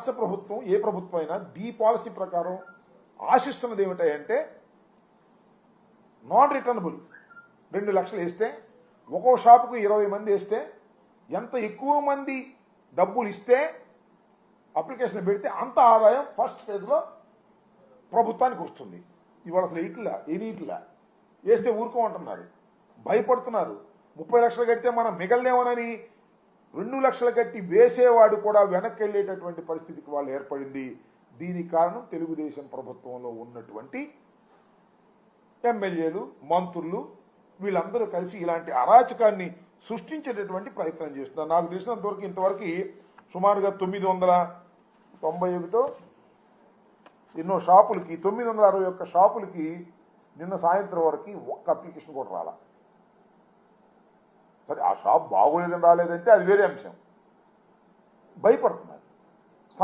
రాష్ట్ర ప్రభుత్వం ఏ ప్రభుత్వం అయినా దీ పాలసీ ప్రకారం ఆశిస్తున్నది ఏమిటంటే నాన్ రిటర్నబుల్ 2 లక్షలు వేస్తే ఒక్కో షాపుకు 20 మంది వేస్తే ఎంత ఎక్కువ మంది డబ్బులు ఇస్తే అప్లికేషన్ పెడితే అంత ఆదాయం ఫస్ట్ ఫేజ్లో ప్రభుత్వానికి వస్తుంది. ఇవాళ అసలు ఎనీట్లా వేస్తే ఊరుకోమంటున్నారు, భయపడుతున్నారు. 30 లక్షలు కడితే మనం మిగలదేమోనని 2 లక్షలు కట్టి వేసేవాడు కూడా వెనక్కి వెళ్ళేటటువంటి పరిస్థితికి వాళ్ళు ఏర్పడింది. దీనికి కారణం తెలుగుదేశం ప్రభుత్వంలో ఉన్నటువంటి ఎమ్మెల్యేలు, మంత్రులు వీళ్ళందరూ కలిసి ఇలాంటి అరాచకాన్ని సృష్టించేటటువంటి ప్రయత్నం చేస్తున్నారు. నాకు తెలిసినంతవరకు ఇంతవరకు సుమారుగా 991 ఎన్నో షాపులకి 961 షాపులకి నిన్న సాయంత్రం వరకు ఒక్క అప్లికేషన్ కూడా రాలా. సరే ఆ షాప్ బాగోలేదని రాలేదంటే అది వేరే అంశం. భయపడుతున్నారు.